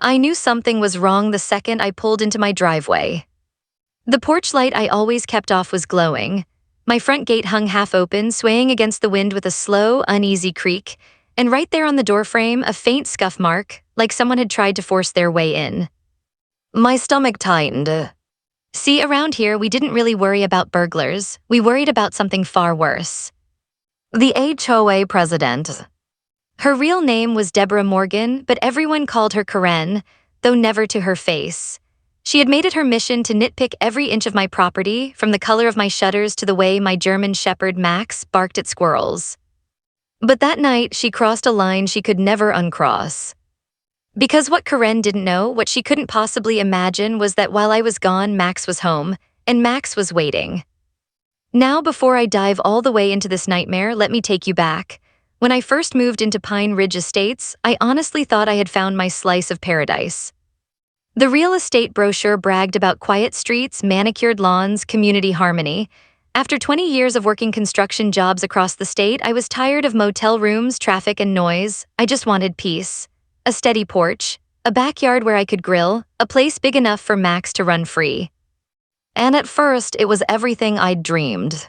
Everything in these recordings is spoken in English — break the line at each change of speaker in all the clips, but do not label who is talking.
I knew something was wrong the second I pulled into my driveway. The porch light I always kept off was glowing. My front gate hung half open, swaying against the wind with a slow, uneasy creak, and right there on the doorframe, a faint scuff mark, like someone had tried to force their way in. My stomach tightened. See, around here, we didn't really worry about burglars. We worried about something far worse. The HOA president. Her real name was Deborah Morgan, but everyone called her Karen, though never to her face. She had made it her mission to nitpick every inch of my property, from the color of my shutters to the way my German Shepherd Max barked at squirrels. But that night, she crossed a line she could never uncross. Because what Karen didn't know, what she couldn't possibly imagine, was that while I was gone, Max was home, and Max was waiting. Now, before I dive all the way into this nightmare, let me take you back. When I first moved into Pine Ridge Estates, I honestly thought I had found my slice of paradise. The real estate brochure bragged about quiet streets, manicured lawns, community harmony. After 20 years of working construction jobs across the state, I was tired of motel rooms, traffic, and noise. I just wanted peace. A steady porch, a backyard where I could grill, a place big enough for Max to run free. And at first, it was everything I'd dreamed.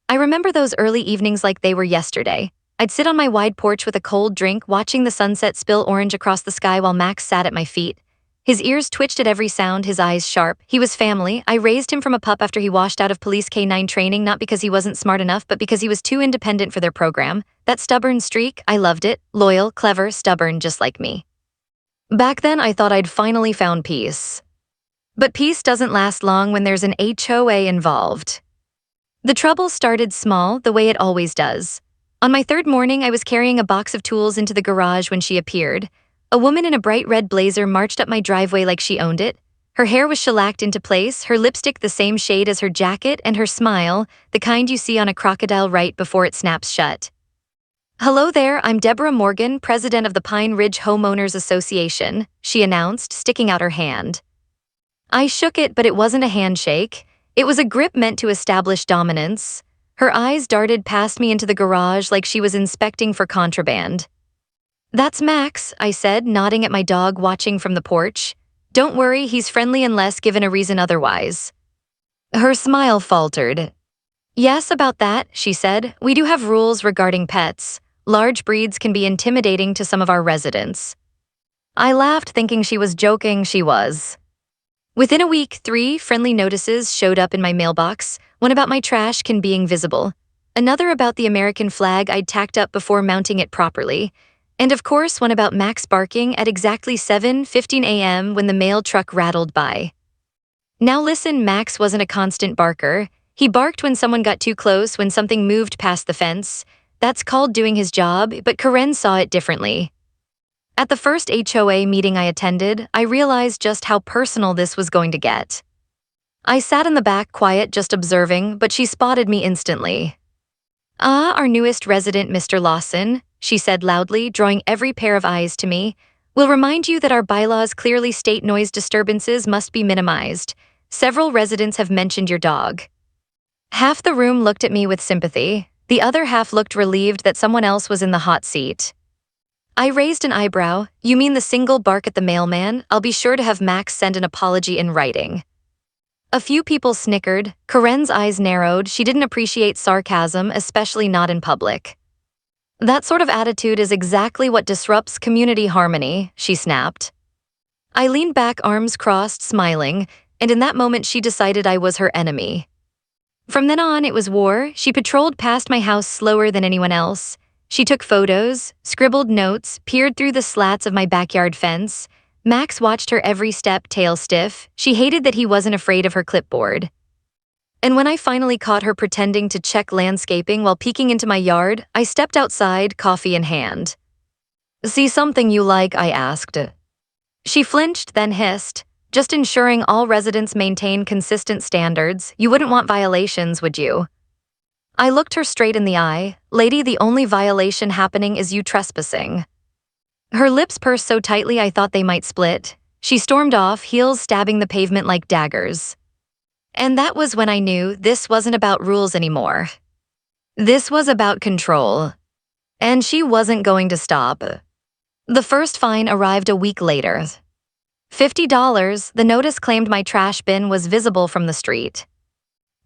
I remember those early evenings like they were yesterday. I'd sit on my wide porch with a cold drink, watching the sunset spill orange across the sky while Max sat at my feet. His ears twitched at every sound, his eyes sharp. He was family. I raised him from a pup after he washed out of police K-9 training, not because he wasn't smart enough, but because he was too independent for their program. That stubborn streak, I loved it. Loyal, clever, stubborn, just like me. Back then, I thought I'd finally found peace. But peace doesn't last long when there's an HOA involved. The trouble started small, the way it always does. On my third morning, I was carrying a box of tools into the garage when she appeared. A woman in a bright red blazer marched up my driveway like she owned it. Her hair was shellacked into place, her lipstick the same shade as her jacket, and her smile, the kind you see on a crocodile right before it snaps shut. "Hello there, I'm Deborah Morgan, president of the Pine Ridge Homeowners Association," she announced, sticking out her hand. I shook it, but it wasn't a handshake. It was a grip meant to establish dominance. Her eyes darted past me into the garage like she was inspecting for contraband. "That's Max," I said, nodding at my dog watching from the porch. "Don't worry, he's friendly unless given a reason otherwise." Her smile faltered. "Yes, about that," she said. "We do have rules regarding pets. Large breeds can be intimidating to some of our residents." I laughed, thinking she was joking. She was. Within a week, 3 friendly notices showed up in my mailbox, one about my trash can being visible, another about the American flag I'd tacked up before mounting it properly, and of course one about Max barking at exactly 7:15 a.m. when the mail truck rattled by. Now listen, Max wasn't a constant barker. He barked when someone got too close, when something moved past the fence. That's called doing his job, but Karen saw it differently. At the first HOA meeting I attended, I realized just how personal this was going to get. I sat in the back quiet, just observing, but she spotted me instantly. "Ah, our newest resident, Mr. Lawson," she said loudly, drawing every pair of eyes to me. "We'll remind you that our bylaws clearly state noise disturbances must be minimized. Several residents have mentioned your dog." Half the room looked at me with sympathy. The other half looked relieved that someone else was in the hot seat. I raised an eyebrow. "You mean the single bark at the mailman? I'll be sure to have Max send an apology in writing." A few people snickered. Karen's eyes narrowed. She didn't appreciate sarcasm, especially not in public. "That sort of attitude is exactly what disrupts community harmony," she snapped. I leaned back, arms crossed, smiling, and in that moment she decided I was her enemy. From then on, it was war. She patrolled past my house slower than anyone else. She took photos, scribbled notes, peered through the slats of my backyard fence. Max watched her every step, tail stiff. She hated that he wasn't afraid of her clipboard. And when I finally caught her pretending to check landscaping while peeking into my yard, I stepped outside, coffee in hand. "See something you like?" I asked. She flinched, then hissed. "Just ensuring all residents maintain consistent standards. You wouldn't want violations, would you?" I looked her straight in the eye. "Lady, the only violation happening is you trespassing." Her lips pursed so tightly I thought they might split. She stormed off, heels stabbing the pavement like daggers. And that was when I knew this wasn't about rules anymore. This was about control. And she wasn't going to stop. The first fine arrived a week later. $50, the notice claimed my trash bin was visible from the street.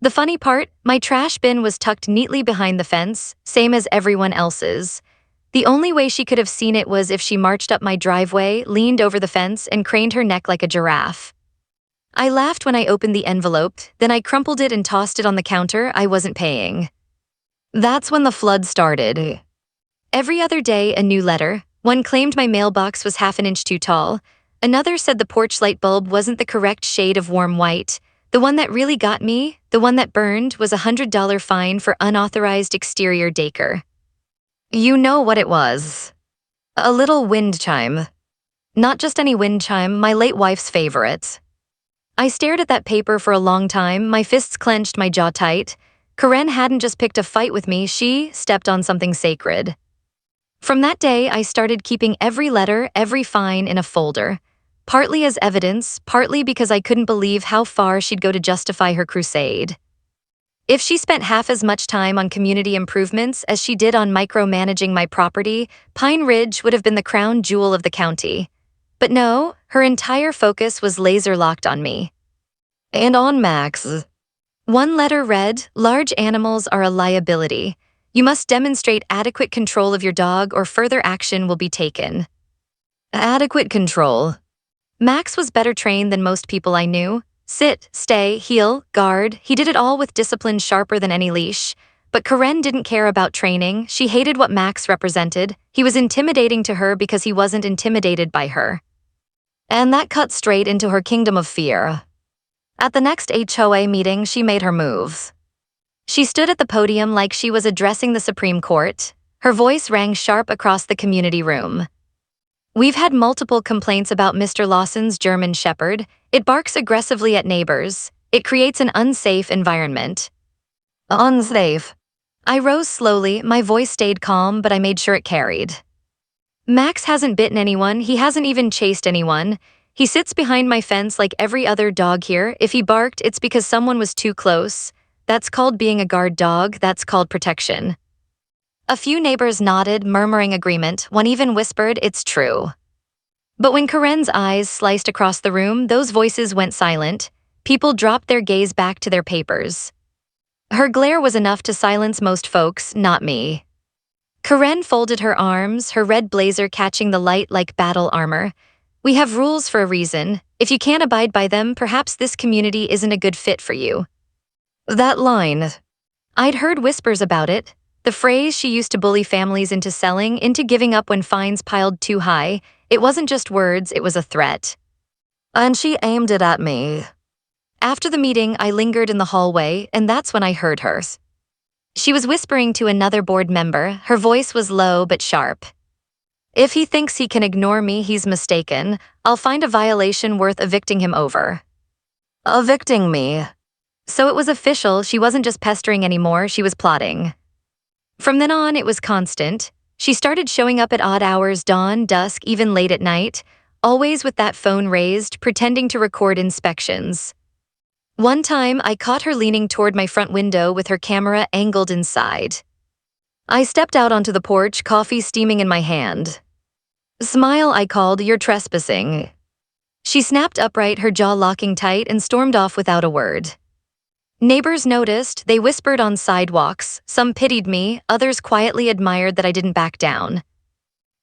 The funny part, my trash bin was tucked neatly behind the fence, same as everyone else's. The only way she could have seen it was if she marched up my driveway, leaned over the fence, and craned her neck like a giraffe. I laughed when I opened the envelope, then I crumpled it and tossed it on the counter. I wasn't paying. That's when the flood started. Every other day, a new letter. One claimed my mailbox was half an inch too tall. Another said the porch light bulb wasn't the correct shade of warm white. The one that really got me, the one that burned, was a $100 fine for unauthorized exterior decor. You know what it was. A little wind chime. Not just any wind chime, my late wife's favorite. I stared at that paper for a long time, my fists clenched, my jaw tight. Karen hadn't just picked a fight with me, she stepped on something sacred. From that day, I started keeping every letter, every fine in a folder. Partly as evidence, partly because I couldn't believe how far she'd go to justify her crusade. If she spent half as much time on community improvements as she did on micromanaging my property, Pine Ridge would have been the crown jewel of the county. But no, her entire focus was laser-locked on me. And on Max. One letter read, "Large animals are a liability. You must demonstrate adequate control of your dog or further action will be taken." Adequate control. Max was better trained than most people I knew. Sit, stay, heel, guard, he did it all with discipline sharper than any leash. But Karen didn't care about training, she hated what Max represented. He was intimidating to her because he wasn't intimidated by her. And that cut straight into her kingdom of fear. At the next HOA meeting, she made her move. She stood at the podium like she was addressing the Supreme Court. Her voice rang sharp across the community room. "We've had multiple complaints about Mr. Lawson's German Shepherd. It barks aggressively at neighbors. It creates an unsafe environment." Unsafe. I rose slowly, my voice stayed calm, but I made sure it carried. Max hasn't bitten anyone, he hasn't even chased anyone. He sits behind my fence like every other dog here. If he barked, it's because someone was too close. That's called being a guard dog, that's called protection. A few neighbors nodded, murmuring agreement. One even whispered, "It's true." But when Karen's eyes sliced across the room, those voices went silent. People dropped their gaze back to their papers. Her glare was enough to silence most folks, not me. Karen folded her arms, her red blazer catching the light like battle armor. "We have rules for a reason. If you can't abide by them, perhaps this community isn't a good fit for you." That line. I'd heard whispers about it. The phrase she used to bully families into selling, into giving up when fines piled too high. It wasn't just words, it was a threat. And she aimed it at me. After the meeting, I lingered in the hallway, and that's when I heard her. She was whispering to another board member. Her voice was low but sharp. "If he thinks he can ignore me, he's mistaken. I'll find a violation worth evicting him over." Evicting me. So it was official, she wasn't just pestering anymore, she was plotting. From then on, it was constant. She started showing up at odd hours, dawn, dusk, even late at night, always with that phone raised, pretending to record inspections. One time, I caught her leaning toward my front window with her camera angled inside. I stepped out onto the porch, coffee steaming in my hand. "Smile," I called, "you're trespassing." She snapped upright, her jaw locking tight, and stormed off without a word. Neighbors noticed, they whispered on sidewalks, some pitied me, others quietly admired that I didn't back down.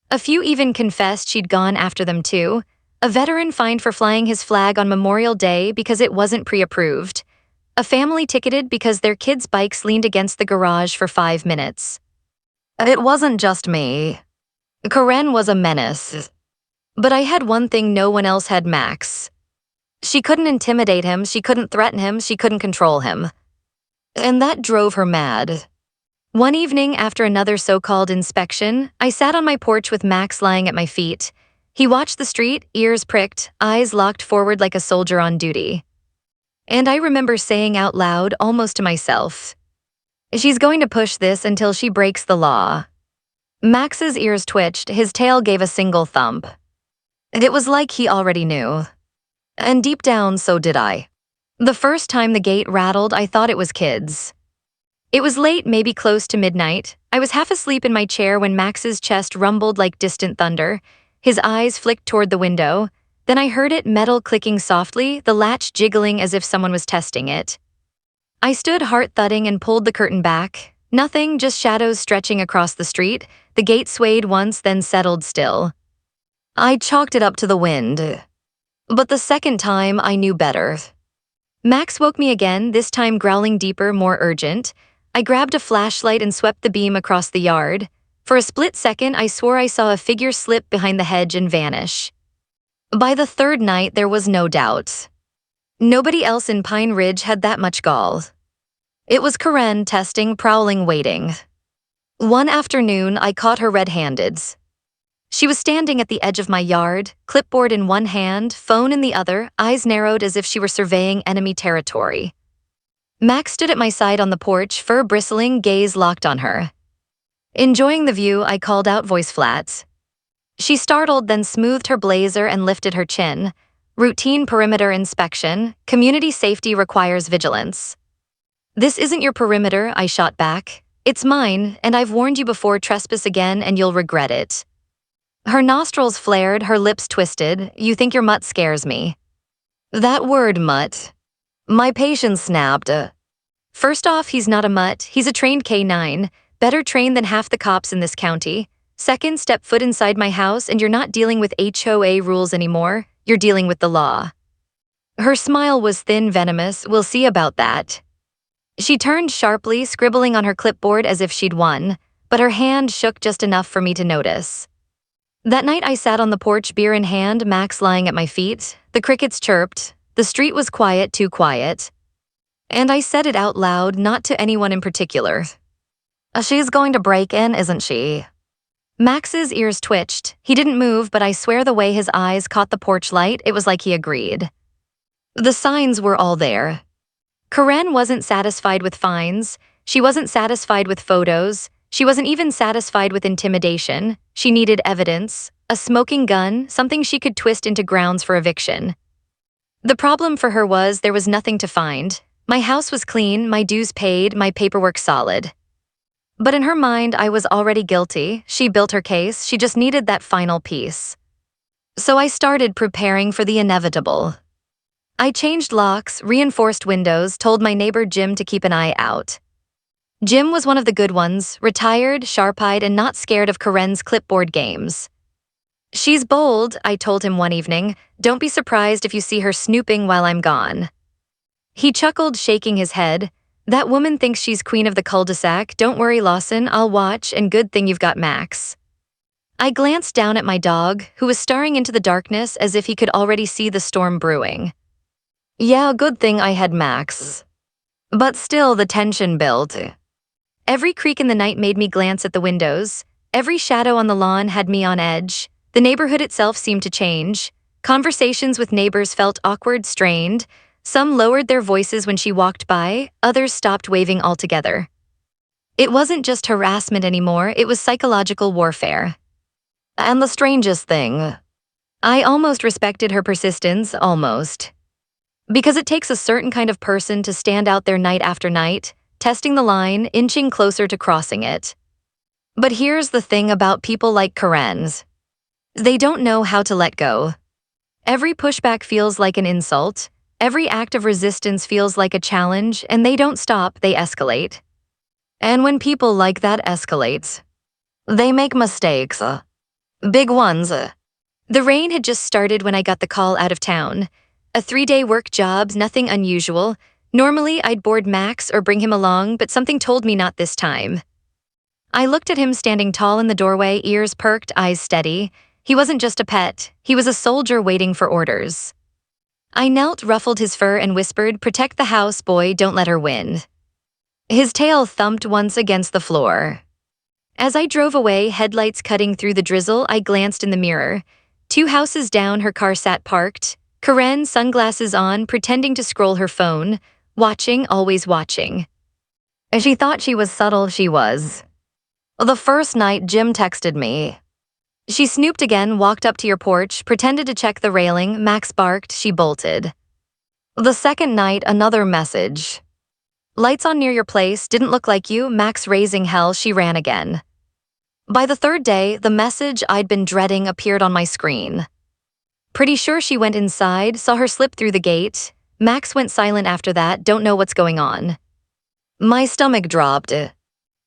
A few even confessed she'd gone after them too. A veteran fined for flying his flag on Memorial Day because it wasn't pre-approved. A family ticketed because their kids' bikes leaned against the garage for 5 minutes. It wasn't just me. Karen was a menace. But I had one thing no one else had: Max. She couldn't intimidate him, she couldn't threaten him, she couldn't control him. And that drove her mad. One evening, after another so-called inspection, I sat on my porch with Max lying at my feet. He watched the street, ears pricked, eyes locked forward like a soldier on duty. And I remember saying out loud, almost to myself, "She's going to push this until she breaks the law." Max's ears twitched, his tail gave a single thump. It was like he already knew. And deep down, so did I. The first time the gate rattled, I thought it was kids. It was late, maybe close to midnight. I was half asleep in my chair when Max's chest rumbled like distant thunder. His eyes flicked toward the window. Then I heard it metal clicking softly, the latch jiggling as if someone was testing it. I stood heart-thudding and pulled the curtain back. Nothing, just shadows stretching across the street. The gate swayed once, then settled still. I chalked it up to the wind. But the second time, I knew better. Max woke me again, this time growling deeper, more urgent. I grabbed a flashlight and swept the beam across the yard. For a split second, I swore I saw a figure slip behind the hedge and vanish. By the third night, there was no doubt. Nobody else in Pine Ridge had that much gall. It was Karen, testing, prowling, waiting. One afternoon, I caught her red-handed. She was standing at the edge of my yard, clipboard in one hand, phone in the other, eyes narrowed as if she were surveying enemy territory. Max stood at my side on the porch, fur bristling, gaze locked on her. Enjoying the view, I called out, voice flat. She startled, then smoothed her blazer and lifted her chin. Routine perimeter inspection. Community safety requires vigilance. This isn't your perimeter, I shot back. It's mine, and I've warned you before. Trespass again and you'll regret it. Her nostrils flared, her lips twisted. You think your mutt scares me? That word, mutt. My patience snapped. First off, he's not a mutt, he's a trained K9, better trained than half the cops in this county. Second, step foot inside my house and you're not dealing with HOA rules anymore, you're dealing with the law. Her smile was thin, venomous. We'll see about that. She turned sharply, scribbling on her clipboard as if she'd won, but her hand shook just enough for me to notice. That night I sat on the porch, beer in hand, Max lying at my feet. The crickets chirped. The street was quiet, too quiet. And I said it out loud, not to anyone in particular. She's going to break in, isn't she? Max's ears twitched. He didn't move, but I swear the way his eyes caught the porch light, it was like he agreed. The signs were all there. Karen wasn't satisfied with fines. She wasn't satisfied with photos. She wasn't even satisfied with intimidation. She needed evidence, a smoking gun, something she could twist into grounds for eviction. The problem for her was there was nothing to find. My house was clean, my dues paid, my paperwork solid. But in her mind, I was already guilty. She built her case, she just needed that final piece. So I started preparing for the inevitable. I changed locks, reinforced windows, told my neighbor Jim to keep an eye out. Jim was one of the good ones, retired, sharp-eyed, and not scared of Karen's clipboard games. She's bold, I told him one evening. Don't be surprised if you see her snooping while I'm gone. He chuckled, shaking his head. That woman thinks she's queen of the cul-de-sac. Don't worry, Lawson, I'll watch, and good thing you've got Max. I glanced down at my dog, who was staring into the darkness as if he could already see the storm brewing. Yeah, good thing I had Max. But still, the tension built. Every creak in the night made me glance at the windows. Every shadow on the lawn had me on edge. The neighborhood itself seemed to change. Conversations with neighbors felt awkward, strained. Some lowered their voices when she walked by, others stopped waving altogether. It wasn't just harassment anymore, it was psychological warfare. And the strangest thing, I almost respected her persistence, almost. Because it takes a certain kind of person to stand out there night after night, testing the line, inching closer to crossing it. But here's the thing about people like Karen's. They don't know how to let go. Every pushback feels like an insult. Every act of resistance feels like a challenge, and they don't stop, they escalate. And when people like that escalate, they make mistakes. Big ones. The rain had just started when I got the call out of town. A 3-day work job, nothing unusual. Normally, I'd board Max or bring him along, but something told me not this time. I looked at him standing tall in the doorway, ears perked, eyes steady. He wasn't just a pet, he was a soldier waiting for orders. I knelt, ruffled his fur, and whispered, "Protect the house, boy, don't let her win." His tail thumped once against the floor. As I drove away, headlights cutting through the drizzle, I glanced in the mirror. 2 houses down, her car sat parked. Karen, sunglasses on, pretending to scroll her phone. Watching, always watching. As she thought she was subtle, she was. The first night, Jim texted me. She snooped again, walked up to your porch, pretended to check the railing, Max barked, she bolted. The second night, another message. Lights on near your place, didn't look like you, Max raising hell, she ran again. By the third day, the message I'd been dreading appeared on my screen. Pretty sure she went inside, saw her slip through the gate. Max went silent after that, don't know what's going on. My stomach dropped.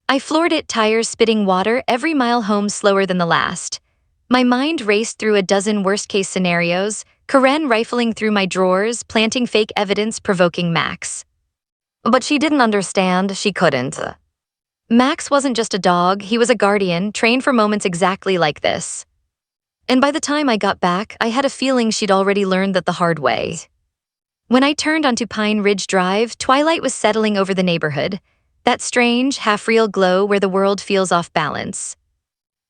I floored it, tires spitting water, every mile home slower than the last. My mind raced through a dozen worst-case scenarios, Karen rifling through my drawers, planting fake evidence, provoking Max. But she didn't understand, she couldn't. Max wasn't just a dog, he was a guardian, trained for moments exactly like this. And by the time I got back, I had a feeling she'd already learned that the hard way. When I turned onto Pine Ridge Drive, twilight was settling over the neighborhood, that strange, half-real glow where the world feels off balance.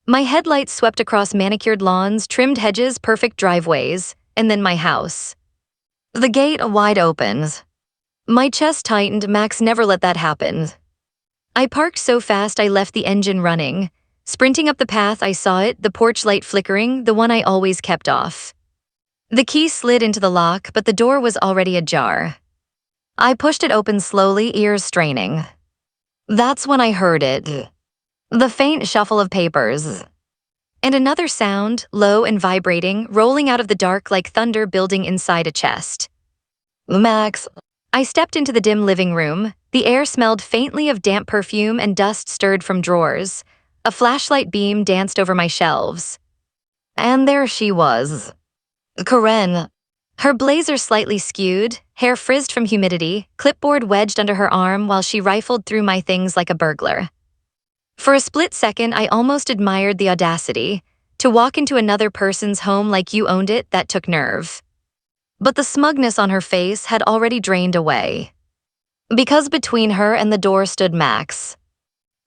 My headlights swept across manicured lawns, trimmed hedges, perfect driveways, and then my house. The gate wide open. My chest tightened, Max never let that happen. I parked so fast I left the engine running. Sprinting up the path, I saw it, the porch light flickering, the one I always kept off. The key slid into the lock, but the door was already ajar. I pushed it open slowly, ears straining. That's when I heard it. The faint shuffle of papers. And another sound, low and vibrating, rolling out of the dark like thunder building inside a chest. Max. I stepped into the dim living room. The air smelled faintly of damp perfume and dust stirred from drawers. A flashlight beam danced over my shelves. And there she was. Karen. Her blazer slightly skewed, hair frizzed from humidity, clipboard wedged under her arm while she rifled through my things like a burglar. For a split second, I almost admired the audacity. To walk into another person's home like you owned it, that took nerve. But the smugness on her face had already drained away. Because between her and the door stood Max.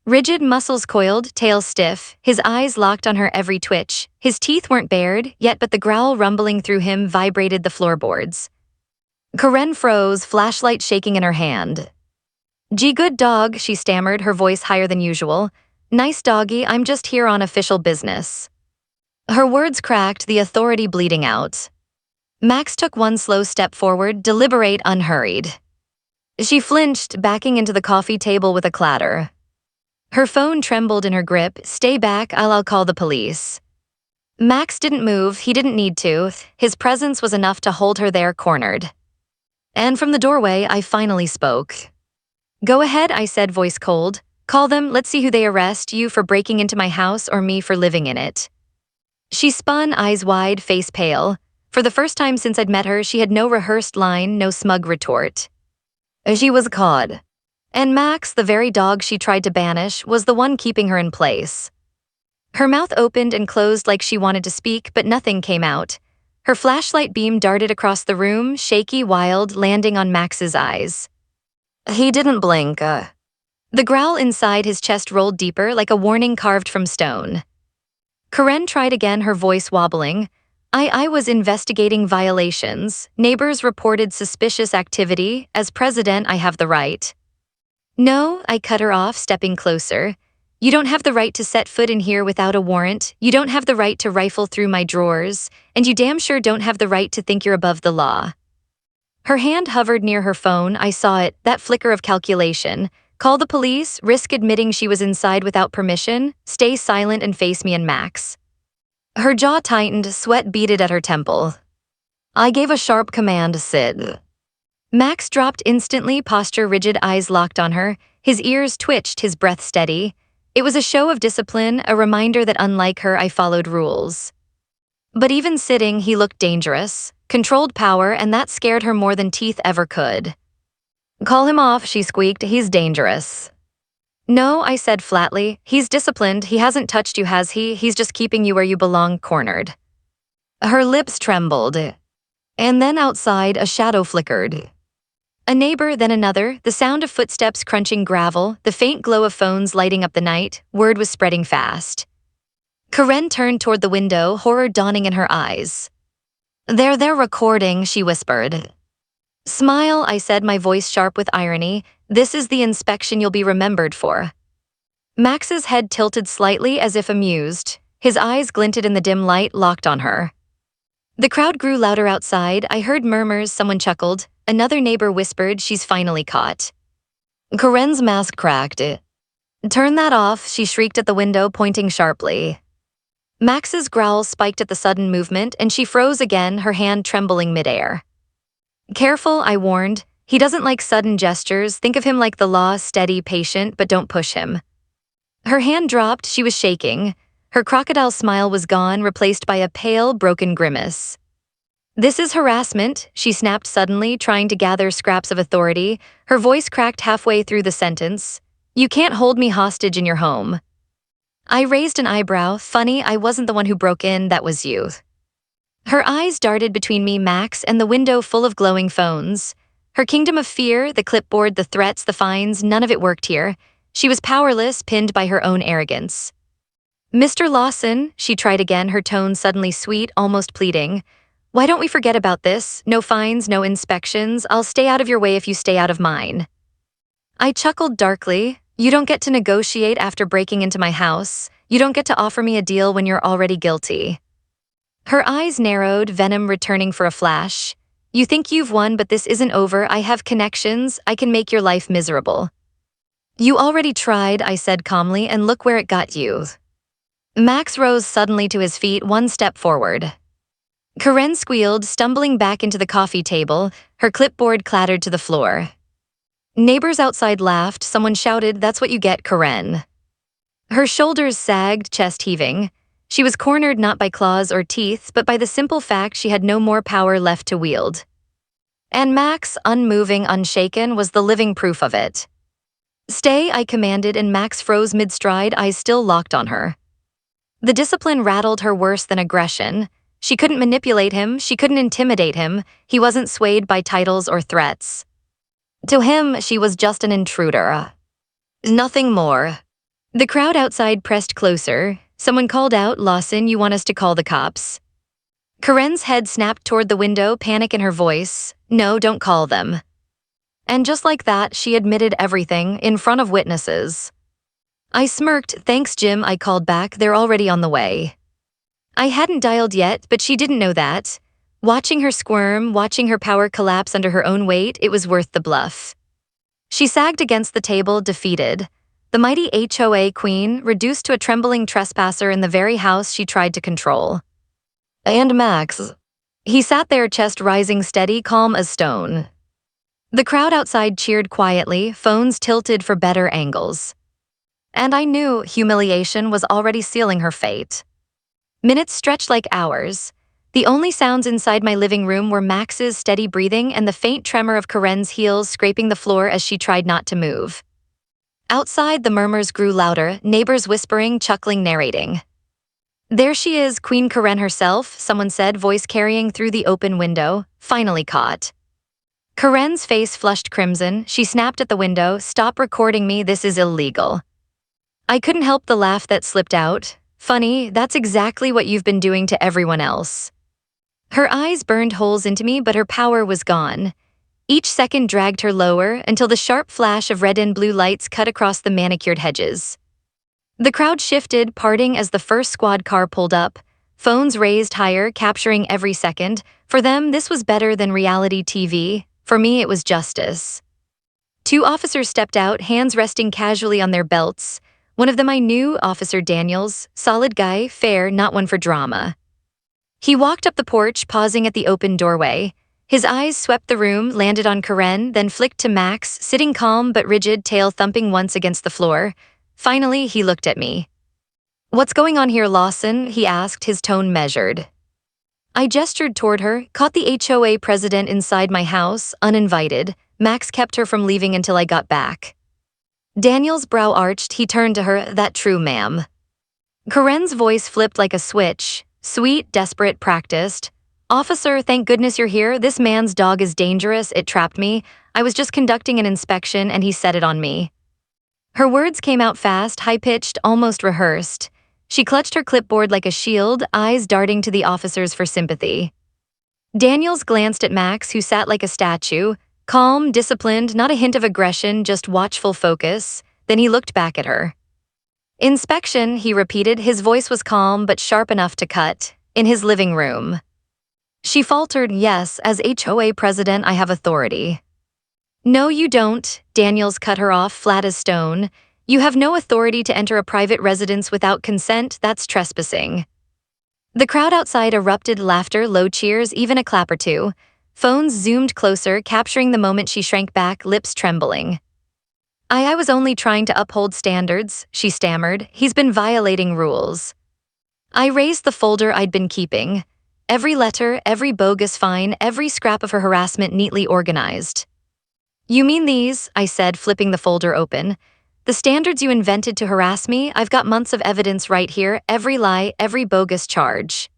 Rigid, muscles coiled, tail stiff, his eyes locked on her every twitch. His teeth weren't bared, yet but the growl rumbling through him vibrated the floorboards. Karen froze, flashlight shaking in her hand. "Gee, good dog," she stammered, her voice higher than usual. "Nice doggy, I'm just here on official business." Her words cracked, the authority bleeding out. Max took one slow step forward, deliberate, unhurried. She flinched, backing into the coffee table with a clatter. Her phone trembled in her grip. "Stay back, I'll call the police." Max didn't move, he didn't need to. His presence was enough to hold her there, cornered. And from the doorway, I finally spoke. "Go ahead," I said, voice cold. "Call them, let's see who they arrest, you for breaking into my house or me for living in it." She spun, eyes wide, face pale. For the first time since I'd met her, she had no rehearsed line, no smug retort. She was caught. And Max, the very dog she tried to banish, was the one keeping her in place. Her mouth opened and closed like she wanted to speak, but nothing came out. Her flashlight beam darted across the room, shaky, wild, landing on Max's eyes. He didn't blink. The growl inside his chest rolled deeper, like a warning carved from stone. Karen tried again, her voice wobbling. I was investigating violations. Neighbors reported suspicious activity. As president, I have the right. No, I cut her off, stepping closer. You don't have the right to set foot in here without a warrant. You don't have the right to rifle through my drawers. And you damn sure don't have the right to think you're above the law. Her hand hovered near her phone. I saw it, that flicker of calculation. Call the police, risk admitting she was inside without permission, stay silent and face me and Max. Her jaw tightened, sweat beaded at her temple. I gave a sharp command, sit. Max dropped instantly, posture rigid, eyes locked on her. His ears twitched, his breath steady. It was a show of discipline, a reminder that unlike her, I followed rules. But even sitting, he looked dangerous, controlled power, and that scared her more than teeth ever could. Call him off, she squeaked, he's dangerous. No, I said flatly, he's disciplined, he hasn't touched you, has he? He's just keeping you where you belong, cornered. Her lips trembled. And then outside, a shadow flickered. A neighbor, then another, the sound of footsteps crunching gravel, the faint glow of phones lighting up the night. Word was spreading fast. Karen turned toward the window, horror dawning in her eyes. They're recording, she whispered. Smile, I said, my voice sharp with irony. This is the inspection you'll be remembered for. Max's head tilted slightly as if amused. His eyes glinted in the dim light, locked on her. The crowd grew louder outside. I heard murmurs, someone chuckled. Another neighbor whispered, she's finally caught. Karen's mask cracked. Turn that off, she shrieked at the window, pointing sharply. Max's growl spiked at the sudden movement, and she froze again, her hand trembling midair. Careful, I warned. He doesn't like sudden gestures. Think of him like the law, steady, patient, but don't push him. Her hand dropped, she was shaking. Her crocodile smile was gone, replaced by a pale, broken grimace. This is harassment, she snapped suddenly, trying to gather scraps of authority. Her voice cracked halfway through the sentence. You can't hold me hostage in your home. I raised an eyebrow. Funny, I wasn't the one who broke in, that was you. Her eyes darted between me, Max, and the window full of glowing phones. Her kingdom of fear, the clipboard, the threats, the fines, none of it worked here. She was powerless, pinned by her own arrogance. Mr. Lawson, she tried again, her tone suddenly sweet, almost pleading. Why don't we forget about this? No fines, no inspections. I'll stay out of your way if you stay out of mine. I chuckled darkly. You don't get to negotiate after breaking into my house. You don't get to offer me a deal when you're already guilty. Her eyes narrowed, venom returning for a flash. You think you've won, but this isn't over. I have connections. I can make your life miserable. You already tried, I said calmly, and look where it got you. Max rose suddenly to his feet, one step forward. Karen squealed, stumbling back into the coffee table. Her clipboard clattered to the floor. Neighbors outside laughed. Someone shouted, "That's what you get, Karen." Her shoulders sagged, chest heaving. She was cornered not by claws or teeth, but by the simple fact she had no more power left to wield. And Max, unmoving, unshaken, was the living proof of it. Stay, I commanded, and Max froze mid-stride, eyes still locked on her. The discipline rattled her worse than aggression. She couldn't manipulate him, she couldn't intimidate him. He wasn't swayed by titles or threats. To him, she was just an intruder. Nothing more. The crowd outside pressed closer. Someone called out, "Lawson, you want us to call the cops?" Karen's head snapped toward the window, panic in her voice. No, don't call them. And just like that, she admitted everything, in front of witnesses. I smirked. Thanks, Jim, I called back. They're already on the way. I hadn't dialed yet, but she didn't know that. Watching her squirm, watching her power collapse under her own weight, it was worth the bluff. She sagged against the table, defeated. The mighty HOA queen, reduced to a trembling trespasser in the very house she tried to control. And Max. He sat there, chest rising steady, calm as stone. The crowd outside cheered quietly, phones tilted for better angles. And I knew humiliation was already sealing her fate. Minutes stretched like hours. The only sounds inside my living room were Max's steady breathing and the faint tremor of Karen's heels scraping the floor as she tried not to move. Outside, the murmurs grew louder, neighbors whispering, chuckling, narrating. There she is, Queen Karen herself, someone said, voice carrying through the open window, finally caught. Karen's face flushed crimson. She snapped at the window, "Stop recording me, this is illegal." I couldn't help the laugh that slipped out. Funny, that's exactly what you've been doing to everyone else. Her eyes burned holes into me, but her power was gone. Each second dragged her lower until the sharp flash of red and blue lights cut across the manicured hedges. The crowd shifted, parting as the first squad car pulled up. Phones raised higher, capturing every second. For them, this was better than reality TV. For me, it was justice. Two officers stepped out, hands resting casually on their belts. One of them I knew, Officer Daniels, solid guy, fair, not one for drama. He walked up the porch, pausing at the open doorway. His eyes swept the room, landed on Karen, then flicked to Max, sitting calm but rigid, tail thumping once against the floor. Finally, he looked at me. "What's going on here, Lawson?" he asked, his tone measured. I gestured toward her, caught the HOA president inside my house, uninvited. Max kept her from leaving until I got back. Daniel's brow arched, he turned to her, "That true, ma'am." Karen's voice flipped like a switch. Sweet, desperate, practiced. "Officer, thank goodness you're here. This man's dog is dangerous. It trapped me. I was just conducting an inspection and he set it on me." Her words came out fast, high-pitched, almost rehearsed. She clutched her clipboard like a shield, eyes darting to the officers for sympathy. Daniels glanced at Max, who sat like a statue, calm, disciplined, not a hint of aggression, just watchful focus. Then he looked back at her. "Inspection," he repeated. His voice was calm but sharp enough to cut. "In his living room." She faltered, "Yes, as HOA president, I have authority." "No, you don't," Daniels cut her off, flat as stone. "You have no authority to enter a private residence without consent. That's trespassing." The crowd outside erupted laughter, low cheers, even a clap or two. Phones zoomed closer, capturing the moment she shrank back, lips trembling. I was only trying to uphold standards, she stammered. He's been violating rules. I raised the folder I'd been keeping. Every letter, every bogus fine, every scrap of her harassment neatly organized. You mean these? I said, flipping the folder open. The standards you invented to harass me? I've got months of evidence right here, every lie, every bogus charge.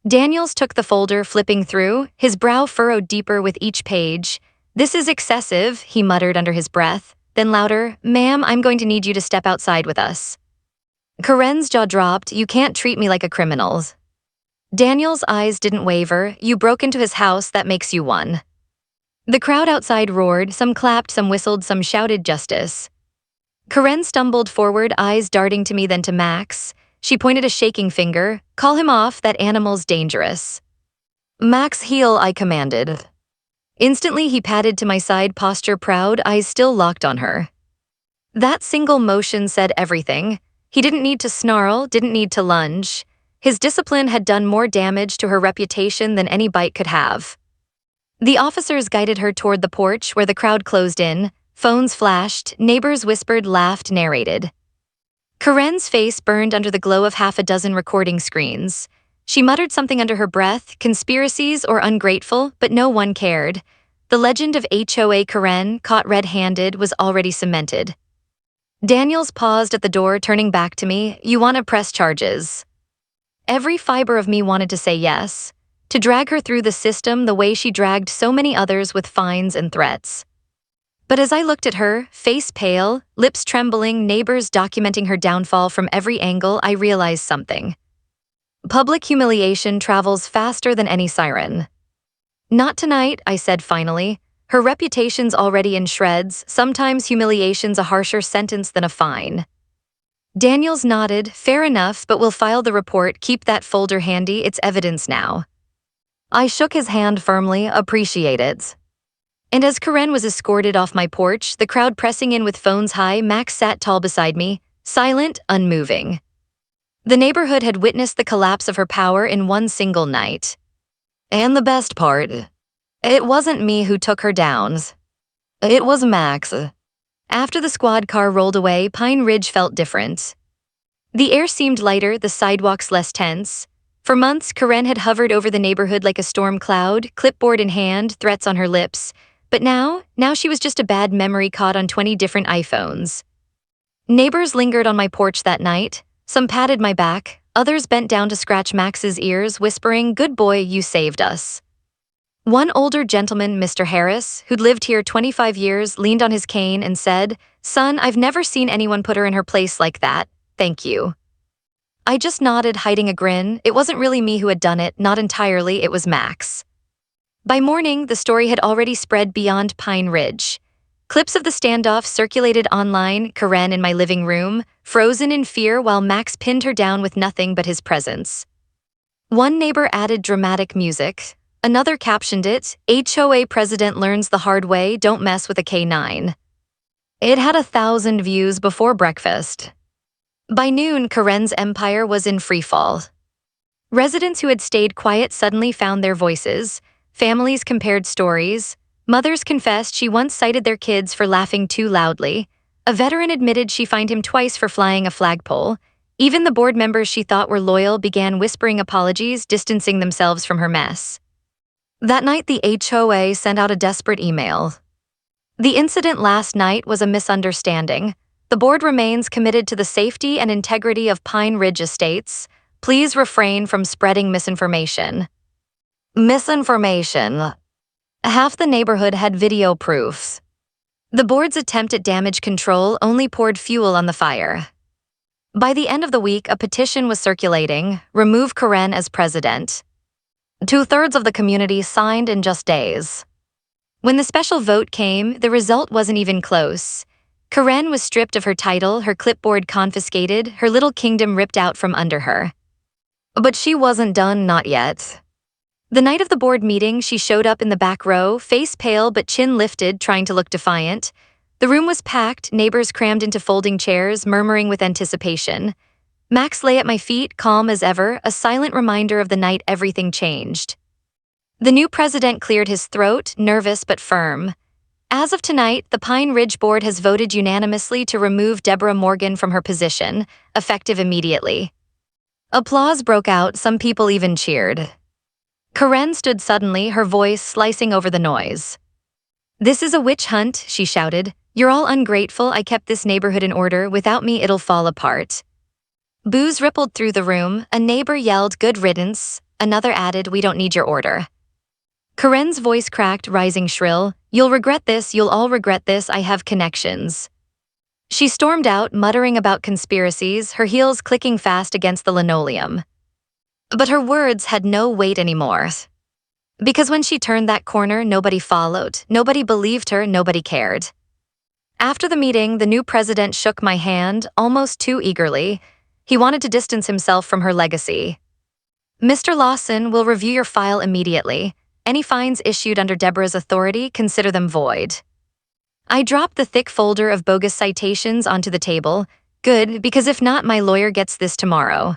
Daniels took the folder, flipping through, his brow furrowed deeper with each page. This is excessive, he muttered under his breath. Then louder, ma'am, I'm going to need you to step outside with us. Karen's jaw dropped. You can't treat me like a criminal. Daniel's eyes didn't waver. You broke into his house, that makes you one. The crowd outside roared, some clapped, some whistled, some shouted justice. Karen stumbled forward, eyes darting to me then to Max. She pointed a shaking finger. Call him off, that animal's dangerous. Max, heel, I commanded. Instantly he padded to my side, posture proud, eyes still locked on her. That single motion said everything. He didn't need to snarl, didn't need to lunge. His discipline had done more damage to her reputation than any bite could have. The officers guided her toward the porch where the crowd closed in. Phones flashed, neighbors whispered, laughed, narrated. Karen's face burned under the glow of half a dozen recording screens. She muttered something under her breath, conspiracies or ungrateful, but no one cared. The legend of HOA Karen, caught red-handed, was already cemented. Daniels paused at the door, turning back to me. You want to press charges? Every fiber of me wanted to say yes, to drag her through the system the way she dragged so many others with fines and threats. But as I looked at her, face pale, lips trembling, neighbors documenting her downfall from every angle, I realized something. Public humiliation travels faster than any siren. Not tonight, I said finally. Her reputation's already in shreds. Sometimes humiliation's a harsher sentence than a fine. Daniels nodded. Fair enough, but we'll file the report. Keep that folder handy, it's evidence now. I shook his hand firmly. Appreciate it. And as Karen was escorted off my porch, the crowd pressing in with phones high, Max sat tall beside me, silent, unmoving. The neighborhood had witnessed the collapse of her power in one single night. And the best part, it wasn't me who took her down. It was Max. After the squad car rolled away, Pine Ridge felt different. The air seemed lighter, the sidewalks less tense. For months, Karen had hovered over the neighborhood like a storm cloud, clipboard in hand, threats on her lips. But now she was just a bad memory caught on 20 different iPhones. Neighbors lingered on my porch that night. Some patted my back, others bent down to scratch Max's ears, whispering, "Good boy, you saved us." One older gentleman, Mr. Harris, who'd lived here 25 years, leaned on his cane and said, "Son, I've never seen anyone put her in her place like that. Thank you." I just nodded, hiding a grin. It wasn't really me who had done it, not entirely, it was Max. By morning, the story had already spread beyond Pine Ridge. Clips of the standoff circulated online, Karen in my living room, frozen in fear while Max pinned her down with nothing but his presence. One neighbor added dramatic music. Another captioned it, HOA president learns the hard way, don't mess with a K9. It had 1,000 views before breakfast. By noon, Karen's empire was in freefall. Residents who had stayed quiet suddenly found their voices. Families compared stories. Mothers confessed she once cited their kids for laughing too loudly. A veteran admitted she fined him twice for flying a flagpole. Even the board members she thought were loyal began whispering apologies, distancing themselves from her mess. That night, the HOA sent out a desperate email. The incident last night was a misunderstanding. The board remains committed to the safety and integrity of Pine Ridge Estates. Please refrain from spreading misinformation. Misinformation. Half the neighborhood had video proofs. The board's attempt at damage control only poured fuel on the fire. By the end of the week, a petition was circulating, remove Karen as president. 2/3 of the community signed in just days. When the special vote came, the result wasn't even close. Karen was stripped of her title, her clipboard confiscated, her little kingdom ripped out from under her. But she wasn't done, not yet. The night of the board meeting, she showed up in the back row, face pale but chin lifted, trying to look defiant. The room was packed, neighbors crammed into folding chairs, murmuring with anticipation. Max lay at my feet, calm as ever, a silent reminder of the night everything changed. The new president cleared his throat, nervous but firm. As of tonight, the Pine Ridge Board has voted unanimously to remove Deborah Morgan from her position, effective immediately. Applause broke out, some people even cheered. Karen stood suddenly, her voice slicing over the noise. "This is a witch hunt," she shouted. "You're all ungrateful. I kept this neighborhood in order. Without me, it'll fall apart." Boos rippled through the room. A neighbor yelled, "Good riddance." Another added, "We don't need your order." Karen's voice cracked, rising shrill. "You'll regret this, you'll all regret this, I have connections." She stormed out, muttering about conspiracies, her heels clicking fast against the linoleum. But her words had no weight anymore. Because when she turned that corner, nobody followed, nobody believed her, nobody cared. After the meeting, the new president shook my hand, almost too eagerly. He wanted to distance himself from her legacy. "Mr. Lawson will review your file immediately. Any fines issued under Deborah's authority, consider them void." I dropped the thick folder of bogus citations onto the table. Good, because if not, my lawyer gets this tomorrow.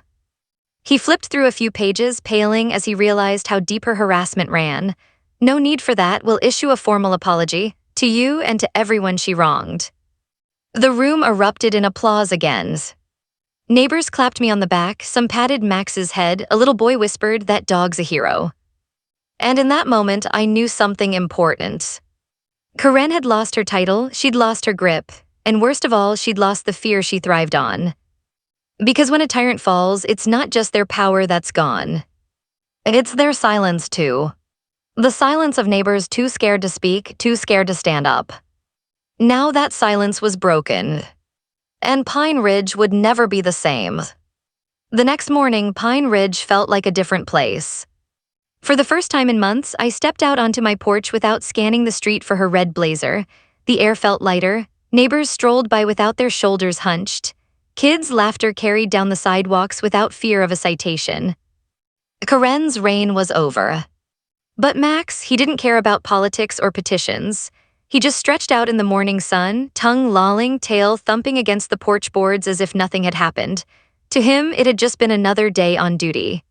He flipped through a few pages, paling as he realized how deep her harassment ran. "No need for that, we'll issue a formal apology, to you and to everyone she wronged." The room erupted in applause again. Neighbors clapped me on the back, some patted Max's head, a little boy whispered, "That dog's a hero." And in that moment, I knew something important. Karen had lost her title, she'd lost her grip, and worst of all, she'd lost the fear she thrived on. Because when a tyrant falls, it's not just their power that's gone. It's their silence too. The silence of neighbors too scared to speak, too scared to stand up. Now that silence was broken. And Pine Ridge would never be the same. The next morning, Pine Ridge felt like a different place. For the first time in months, I stepped out onto my porch without scanning the street for her red blazer. The air felt lighter. Neighbors strolled by without their shoulders hunched. Kids' laughter carried down the sidewalks without fear of a citation. Karen's reign was over. But Max, he didn't care about politics or petitions. He just stretched out in the morning sun, tongue lolling, tail thumping against the porch boards as if nothing had happened. To him, it had just been another day on duty.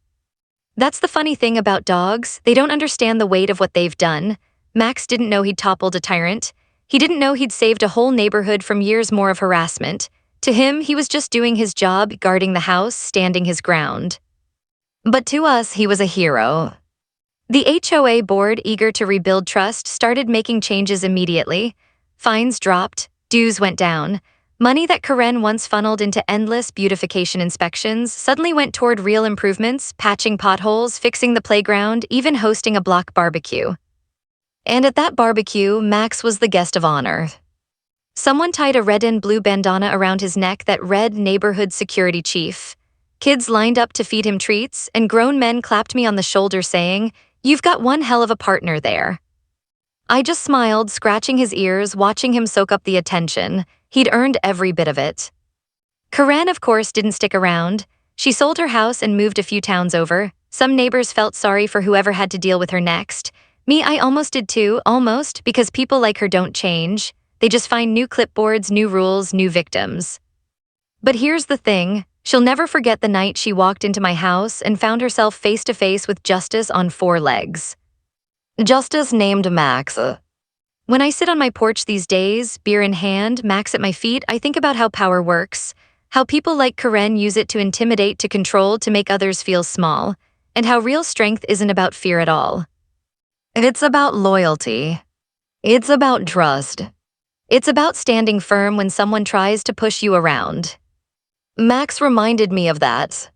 That's the funny thing about dogs, they don't understand the weight of what they've done. Max didn't know he'd toppled a tyrant. He didn't know he'd saved a whole neighborhood from years more of harassment. To him, he was just doing his job, guarding the house, standing his ground. But to us, he was a hero. The HOA board, eager to rebuild trust, started making changes immediately. Fines dropped, dues went down. Money that Karen once funneled into endless beautification inspections suddenly went toward real improvements, patching potholes, fixing the playground, even hosting a block barbecue. And at that barbecue, Max was the guest of honor. Someone tied a red and blue bandana around his neck that read "Neighborhood Security Chief." Kids lined up to feed him treats, and grown men clapped me on the shoulder saying, "You've got one hell of a partner there." I just smiled, scratching his ears, watching him soak up the attention. He'd earned every bit of it. Karen, of course, didn't stick around. She sold her house and moved a few towns over. Some neighbors felt sorry for whoever had to deal with her next. Me, I almost did too, almost, because people like her don't change. They just find new clipboards, new rules, new victims. But here's the thing. She'll never forget the night she walked into my house and found herself face to face with justice on 4 legs. Justice named Max. When I sit on my porch these days, beer in hand, Max at my feet, I think about how power works, how people like Karen use it to intimidate, to control, to make others feel small, and how real strength isn't about fear at all. It's about loyalty. It's about trust. It's about standing firm when someone tries to push you around. Max reminded me of that.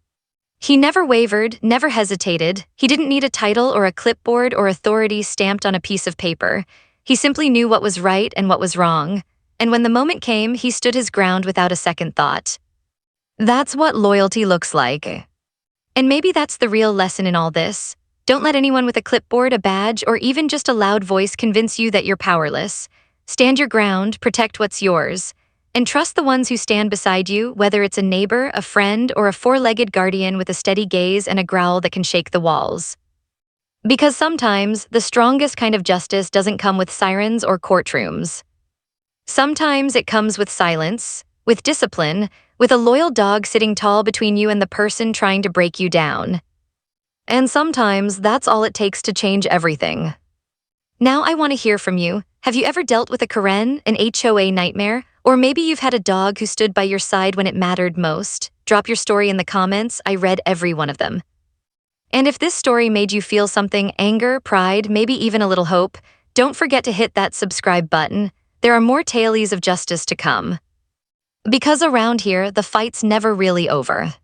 He never wavered, never hesitated. He didn't need a title or a clipboard or authority stamped on a piece of paper. He simply knew what was right and what was wrong. And when the moment came, he stood his ground without a second thought. That's what loyalty looks like. And maybe that's the real lesson in all this. Don't let anyone with a clipboard, a badge, or even just a loud voice convince you that you're powerless. Stand your ground, protect what's yours. And trust the ones who stand beside you, whether it's a neighbor, a friend, or a 4-legged guardian with a steady gaze and a growl that can shake the walls. Because sometimes, the strongest kind of justice doesn't come with sirens or courtrooms. Sometimes it comes with silence, with discipline, with a loyal dog sitting tall between you and the person trying to break you down. And sometimes that's all it takes to change everything. Now I want to hear from you. Have you ever dealt with a Karen, an HOA nightmare? Or maybe you've had a dog who stood by your side when it mattered most? Drop your story in the comments. I read every one of them. And if this story made you feel something, anger, pride, maybe even a little hope, don't forget to hit that subscribe button. There are more tales of justice to come. Because around here, the fight's never really over.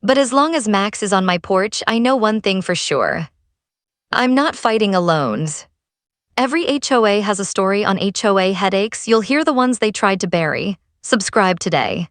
But as long as Max is on my porch, I know one thing for sure. I'm not fighting alone. Every HOA has a story on HOA headaches. You'll hear the ones they tried to bury. Subscribe today.